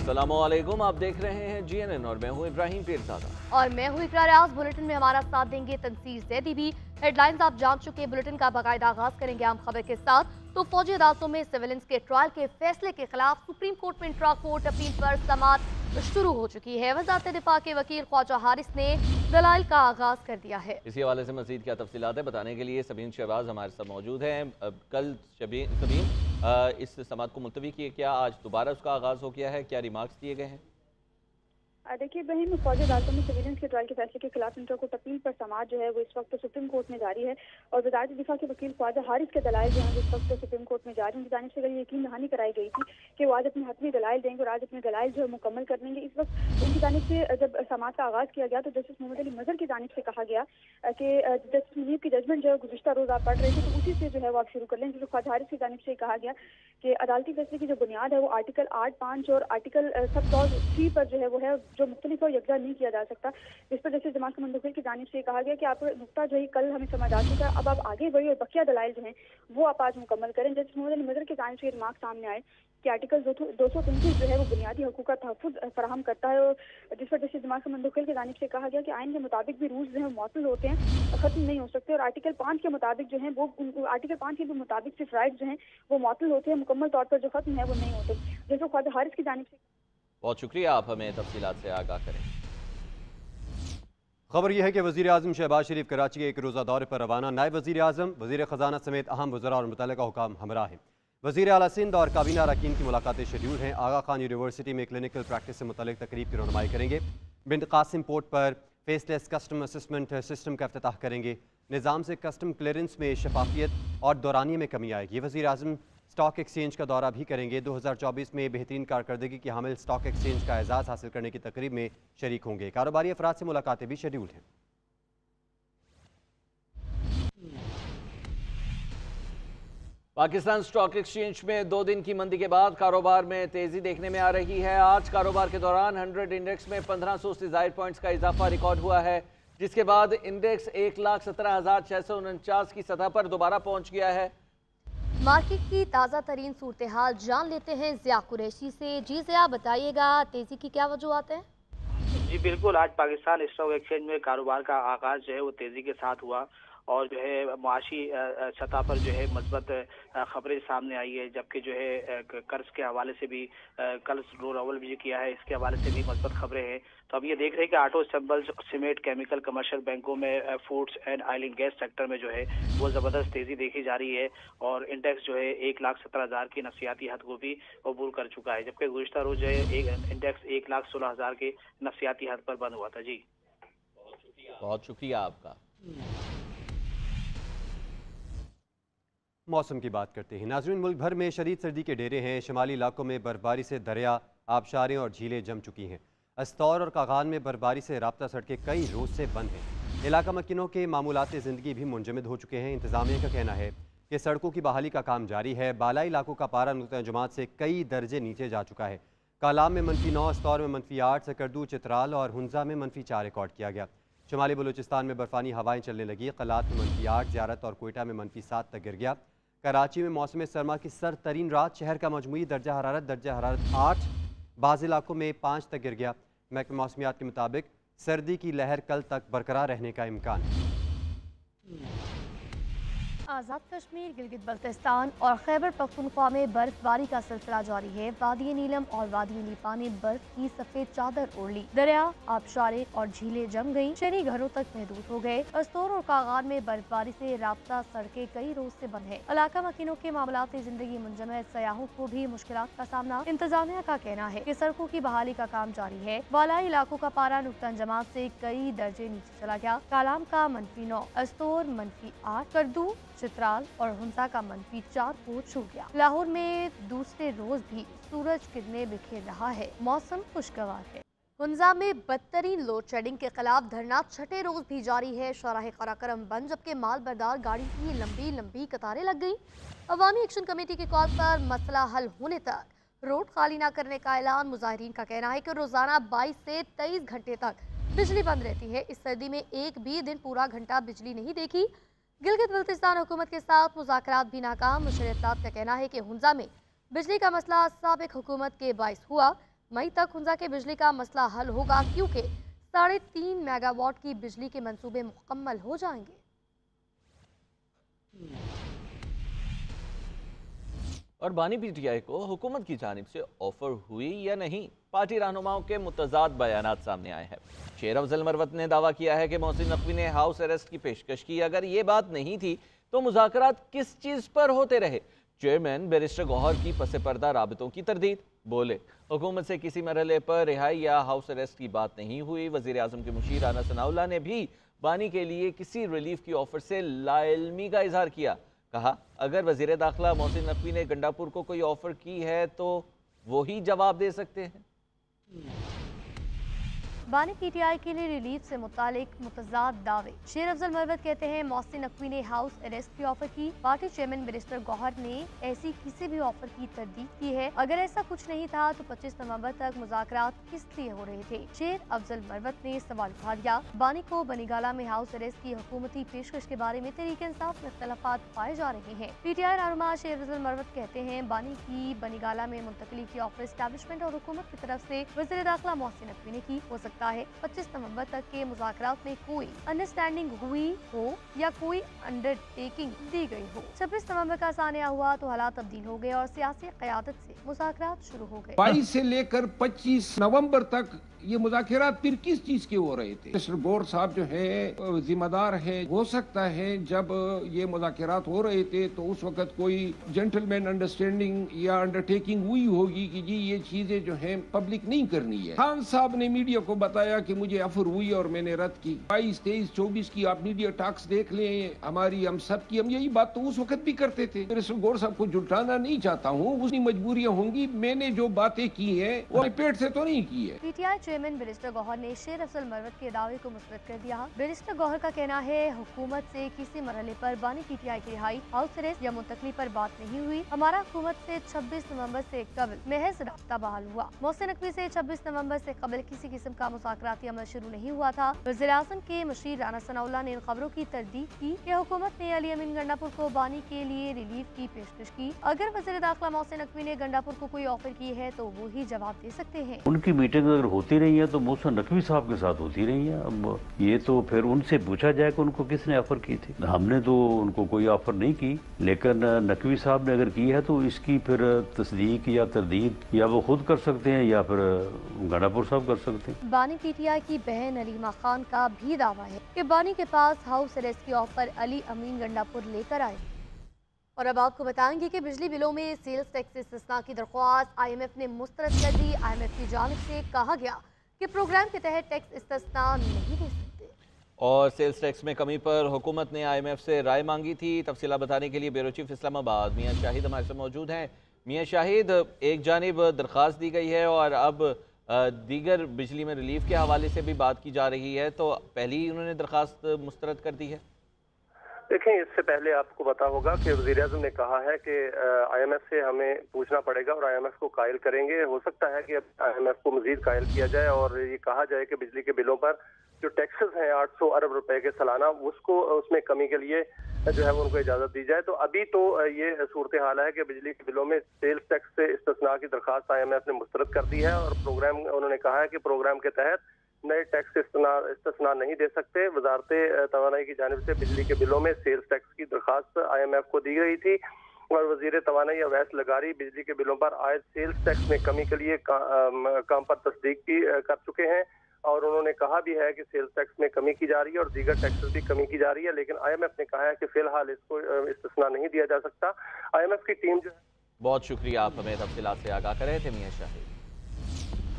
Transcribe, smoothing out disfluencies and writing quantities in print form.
अस्सलामुअलैकुम, आप देख रहे हैं GNN और मैं हूं इब्राहिम पीरज़ादा। और मैं हूं इकरार रियाज। बुलेटिन में हमारा साथ देंगे तनसीर ज़ैदी भी। हेडलाइंस आप जान चुके। बुलेटिन का बाकायदा आगाज करेंगे आम खबर के साथ। तो फौजी अदालतों में सिविलियंस के ट्रायल के फैसले के खिलाफ सुप्रीम कोर्ट में इंट्रा कोर्ट अपील पर समाअत शुरू हो चुकी है। वज़ारत दिफा के वकील ख्वाजा हारिस ने दलाइल का आगाज कर दिया है। इसी हवाले से मज़ीद क्या तफसीलात है बताने के लिए सबीन शहबाज हमारे साथ मौजूद हैं। कल सबीन इस समाअत को मुलतवी किए, क्या आज दोबारा उसका आगाज़ हो गया है, क्या रिमार्क्स दिए गए हैं? देखिए बहन, फौजी अदालतों में सिविलियंस के ट्रायल के फैसले के खिलाफ इंटर कोर्ट अपील पर समाअत जो है वो इस वक्त सुप्रीम कोर्ट में जारी है। और वज़ारत दिफा के वकील ख्वाजा हारिस के दलाइल जो है इस वक्त सुप्रीम कोर्ट में जारी। उनकी जानिब से कल यकीन दहानी कराई गई थी कि वो आज अपने हतमी दलाइल देंगे और आज अपने दलाइल जो है मुकम्मल कर लेंगे। इस वक्त उनकी जानिब से जब समाअत का आगाज़ किया गया तो जस्टिस मोहम्मद अली मजहर की जानिब से कहा गया कि जस्टिस मुनीब की जजमेंट जो है गुज़िश्ता रोज़ आप पढ़ रहे थे तो उसी से जो है वो आप शुरू कर लें। जिसमें ख्वाजा हारिस की जानिब से कहा गया कि अदालती फैसले की जो बुनियाद है वो आर्टिकल 8, 5 और आर्टिकल सब क्लॉज 3 पर जो है वो है, जो मुख्तलिफ और यकजा नहीं किया जा सकता। इस पर जैसे जमात के मंदोखिल की जानिब से कहा गया कि आप नुक्ता जो है कल हमें समझ आ चुका है, अब आप आगे बढ़िए और बकिया दलाइल जो हैं वो आप आज मुकम्मल करें। जस्टिस मोहम्मद अली मजहर की जानिब से रिमार्क सामने आए कि आर्टिकल 233 जो है वो बुनियादी हकूक़ का तहफ़्फ़ुज़ फराहम करता है, और जिस पर जैसे जमात के मंदोखिल की जानिब से कहा गया कि आइन के मुताबिक भी रूल्स जो हैं मौसूल होते हैं, ख़त्म नहीं हो सकते। और आर्टिकल 5 के मुताबिक जो है वो आर्टिकल 5 के मुताबिक सिर्फ राइट जो हैं वो मौसूल होते हैं, मुकम्मल तौर पर जो ख़त्म है वो नहीं होते। जैसे ख्वाजा हारिस की जानिब से। बहुत शुक्रिया, आप हमें तफसीलात से आगाह करें। खबर यह है कि वज़ीर आज़म शहबाज शरीफ कराची के एक रोज़ा दौरे पर रवाना। नायब वज़ीर आज़म, वज़ीर ख़जाना समेत अहम वज़रा और मुतल्लिका हुकाम हमरा हैं। वज़ीर आला सिंध और काबीना अरकान की मुलाकातें शेड्यूल हैं। आगा खान यूनिवर्सिटी में क्लिनिकल प्रैक्टिस से मुतल्लिक तकरीब की रहनुमाई करेंगे। बिंट कासिम पोर्ट पर फेसलेस कस्टम असिस्मेंट सिस्टम का इफ्तिताह करेंगे। निज़ाम से कस्टम क्लियरेंस में शफाफियत और दौरानिये में कमी आएगी। वज़ीर आज़म स्टॉक एक्सचेंज का दौरा भी करेंगे। 2024 में बेहतरीन कारकर्दगी की हामिल स्टॉक एक्सचेंज का एजाज़ हासिल करने की तकरीब में शरीक होंगे। कारोबारी अफराद से मुलाकातें भी शेड्यूल हैं। पाकिस्तान स्टॉक एक्सचेंज में 2 दिन की मंदी के बाद कारोबार में तेजी देखने में आ रही है। आज कारोबार के दौरान 100 इंडेक्स में 1500 से ज़ायद पॉइंट्स का इजाफा रिकॉर्ड हुआ है, जिसके बाद इंडेक्स 1,17,649 की सतह पर दोबारा पहुंच गया है। मार्केट की ताज़ा तरीन सूरत हाल जान लेते हैं ज़िया कुरैशी से। जी ज़िया, बताइएगा तेजी की क्या वजूहात हैं? जी बिल्कुल, आज पाकिस्तान स्टॉक एक्सचेंज में कारोबार का आगाज जो है वो तेजी के साथ हुआ और जो है मुआशी सतह पर जो है मस्बत खबरें सामने आई है, जबकि जो है कर्ज के हवाले से भी कल रोल भी किया है, इसके हवाले से भी मस्बत खबरें हैं। तो अब ये देख रहे हैं कि auto stables, cement, chemical, commercial बैंकों में, foods and oil and gas sector में जो है वो ज़बरदस्त तेज़ी देखी जा रही है और इंडेक्स जो है 1,17,000 की नफसियाती हद को भी अबूर कर चुका है, जबकि गुज़िश्ता रोज जो है इंडेक्स 1,16,000 के नफसियाती हद पर बंद हुआ था। जी बहुत शुक्रिया आपका। मौसम की बात करते हैं नाज़रीन। मुल्क भर में शदीद सर्दी के डेरे हैं। शुमाली इलाकों में बर्फबारी से दरिया, आबशारें और झीलें जम चुकी हैं। अस्तौर और कागान में बर्फबारी से राब्ता सड़कें कई रोज से बंद हैं। इलाका मक्किनों के मामूलात ज़िंदगी भी मुंजमद हो चुके हैं। इंतज़ामिया का कहना है कि सड़कों की बहाली का काम जारी है। बालाई इलाकों का पारा नुक़्ता जमात से कई दर्जे नीचे जा चुका है। कालाम में -9, अस्तौर में -8, सकरदू, चित्राल और हुंजा में -4 रिकॉर्ड किया गया। शुमाली बलूचिस्तान में बर्फानी हवाएं चलने लगी। कलात में -8, ज़ियारत और कोयटा में -7 तक गिर गया। कराची में मौसम सरमा की सर तरीन रात, शहर का मजमूई दर्जा हरारत 8, बाज़ इलाकों में 5 तक गिर गया। महकमा मौसमियात के मुताबिक सर्दी की लहर कल तक बरकरार रहने का इम्कान है। आज़ाद कश्मीर, गिलगित बल्तिस्तान और खैबर पख्तूनख्वा में बर्फबारी का सिलसिला जारी है। वादी नीलम और वादी नीपा ने बर्फ की सफेद चादर ओढ़ ली। दरिया, आबशारें और झीलें जम गईं। शहरी घरों तक महदूद हो गए। अस्तौर और कागान में बर्फबारी से राब्ता सड़कें कई रोज से बंद है। इलाका मकीनों के मामलात जिंदगी मुंजमद, सयाहों को भी मुश्किलात का सामना। इंतजामिया का कहना है कि सड़कों की बहाली का काम जारी है। बालाई इलाकों का पारा नुक्ता जमात से कई दर्जे नीचे चला गया। कालाम का -9, अस्तौर -8, करदू, चित्राल और हुंसा का -4 को छू गया। लाहौर में दूसरे रोज भी सूरज किरणें बिखेर रहा है। मौसम खुशगवार है। हुंजा में बदतरीन लोड शेडिंग के खिलाफ धरना छठे रोज भी जारी है। शराह कराकरम बंद, जबकि माल बरदार गाड़ी की लंबी लंबी कतारें लग गई। अवामी एक्शन कमेटी की कॉल पर मसला हल होने तक रोड खाली न करने का ऐलान। मुजाहिरीन का कहना है कि रोजाना 22 से 23 घंटे तक बिजली बंद रहती है। इस सर्दी में एक भी दिन पूरा घंटा बिजली नहीं देखी। गिलगित बल्तिस्तान हुकूमत के साथ मुज़ाकरात भी नाकाम। मुशर्रफ का कहना है कि हुंजा में बिजली का मसला साबिक हुकूमत के बाइस हुआ। मई तक हुंजा के बिजली का मसला हल होगा, क्योंकि 3.5 मेगावाट की बिजली के मंसूबे मुकम्मल हो जाएंगे। और बानी पीटीआई को हुकूमत की जानिब से ऑफर हुई या नहीं, पार्टी रहनुमाओं के मुतजाद बयानात सामने आए हैं। शेर अफजल मरवत ने दावा किया है कि मोहसिन नकवी ने हाउस अरेस्ट की पेशकश की। अगर ये बात नहीं थी तो मुज़ाकरात किस चीज़ पर होते रहे? चेयरमैन बैरिस्टर गौहर की पसे पर्दा राबतों की तरदीद। बोले, हुकूमत से किसी मरहले पर रिहाई या हाउस अरेस्ट की बात नहीं हुई। वज़ीर आज़म के मुशीर राना सनाउल्लाह ने भी बानी के लिए किसी रिलीफ की ऑफर से लाइल्मी का इजहार किया। कहा, अगर वज़ीर दाखिला मोहसिन नकवी ने गंडापुर को कोई ऑफर की है तो वो ही जवाब दे सकते हैं। बानी पीटीआई के लिए रिलीफ से मुतालिक मुतजाद दावे। शेर अफजल मरवत कहते हैं मोहसिन नकवी ने हाउस अरेस्ट की ऑफर की। पार्टी चेयरमैन बैरिस्टर गौहर ने ऐसी किसी भी ऑफर की तरदीद की है। अगर ऐसा कुछ नहीं था तो 25 नवंबर तक मुज़ाकरात किस लिए हो रहे थे? शेर अफजल मरवत ने सवाल उठा दिया। बानी को बनीगाला में हाउस अरेस्ट की हुकूमती पेशकश के बारे में तहरीक इंसाफ में इख्तलाफात पाए जा रहे हैं। पीटीआई रहनुमा शेर अफजल मरवत कहते हैं बानी की बनीगाला में मुंतकली की ऑफर एस्टैब्लिशमेंट और हुकूमत की तरफ से वज़ीर दाखिला मोहसिन नकवी ने की। हो सकता है 25 नवंबर तक के मुज़ाकरात में कोई अंडरस्टैंडिंग हुई हो या कोई अंडरटेकिंग दी गई हो। 26 नवंबर का सानिया हुआ तो हालात तब्दील हो गए और सियासी क़यादत से मुज़ाकरात शुरू हो गए। 22 से लेकर 25 नवंबर तक ये मुज़ाकरात फिर किस चीज के हो रहे थे? मिस्टर गौर साहब जो है जिम्मेदार है। हो सकता है जब ये मुज़ाकरात हो रहे थे तो उस वक्त कोई जेंटलमैन अंडरस्टैंडिंग या अंडरटेकिंग हुई होगी कि जी ये चीजें जो हैं पब्लिक नहीं करनी है। खान साहब ने मीडिया को बताया कि मुझे ऑफर हुई और मैंने रद्द की। 22, 23, 24 की आप मीडिया टॉक्स देख लें, हमारी हम सब की, हम यही बात तो उस वक्त भी करते थे। मिस्टर गौर साहब को जुटाना नहीं चाहता हूँ, उसकी मजबूरियाँ होंगी। मैंने जो बातें की है वो पेट से तो नहीं की है। पीटीआई चेयरमैन बैरिस्टर गौहर ने शेर अफजल मरवत के दावे को मुस्तरद कर दिया। बैरिस्टर गौहर का कहना है हुकूमत से किसी मरहले पर बानी पीटीआई की रिहाई, हाउस अरेस्ट या मुंतकली पर बात नहीं हुई। हमारा हुकूमत से 26 नवंबर से कबल महज राब्ता बहाल हुआ। मोहसिन नकवी से 26 नवंबर से कबल किसी किस्म का मुज़ाकराती अमल शुरू नहीं हुआ था। वज़ीर आज़म के मुशीर राना सनाउल्लाह ने इन खबरों की तरदीद की कि हुकूमत ने अली अमीन गंडापुर को बानी के लिए रिलीफ की पेशकश की। अगर वज़ीर दाखिला मोहसिन नकवी ने गंडापुर को कोई ऑफर की है तो वो ही जवाब दे सकते हैं। उनकी मीटिंग अगर होती रही है तो मोहसिन नकवी साहब के साथ होती रही है। अब ये तो फिर उनसे पूछा जाए कि उनको किसने ऑफर की थी। हमने तो उनको कोई ऑफर नहीं की, लेकिन नकवी साहब ने अगर की है तो इसकी फिर तस्दीक या तरदीद या वो खुद कर सकते हैं या फिर गंडापुर साहब कर सकते हैं। बानी पीटीआई की बहन अलीमा खान का भी दावा है कि बानी के पास हाउस अरेस्ट की ऑफर अली अमीन गंडापुर लेकर आए। और अब आपको बताएंगे कि बिजली बिलों में सेल्स टैक्स इस्तिस्ना की दरख्वास्त IMF ने मुस्तरद कर दी। IMF की जानिब से कहा गया कि प्रोग्राम के तहत टैक्स इस्तिस्ना नहीं दे सकते। और सेल्स टैक्स में कमी पर हुकूमत ने IMF से राय मांगी थी। तफसीला बताने के लिए ब्यूरो चीफ इस्लामाबाद मियां शाहिद हमारे साथ मौजूद हैं। मियां शाहिद, एक जानिब दरख्वास्त दी गई है और अब दीगर बिजली में रिलीफ के हवाले से भी बात की जा रही है, तो पहले ही उन्होंने दरख्वास्त मुस्तरद कर दी है। देखें, इससे पहले आपको पता होगा कि वज़ीर-ए-आज़म ने कहा है कि IMF से हमें पूछना पड़ेगा और IMF को कायल करेंगे। हो सकता है कि IMF को मजीद कायल किया जाए और ये कहा जाए कि बिजली के बिलों पर जो टैक्सेस हैं 800 अरब रुपए के सालाना, उसमें कमी के लिए जो है वो उनको इजाज़त दी जाए। तो अभी तो ये सूरत हाल है कि बिजली के बिलों में सेल्स टैक्स से इस्तिस्ना की दरख्वास्त IMF ने मुस्तरद कर दी है और प्रोग्राम उन्होंने कहा है कि प्रोग्राम के तहत नए टैक्स इस्तिस्ना नहीं दे सकते। वजारत तवानाई की जानिब से बिजली के बिलों में सेल्स टैक्स की दरख्वास्त IMF को दी गई थी और वजीर तवानाई अवैस लगारी बिजली के बिलों पर आयद सेल्स टैक्स में कमी के लिए काम पर तस्दीक भी कर चुके हैं और उन्होंने कहा भी है कि सेल्स टैक्स में कमी की जा रही है और दीगर टैक्सेस भी कमी की जा रही है। लेकिन IMF ने कहा है कि फिलहाल इसको इस्तिस्ना नहीं दिया जा सकता। IMF की टीम जो है। बहुत शुक्रिया, आप हमें तफसीलात से आगाह कर रहे थे मियां शाहिद।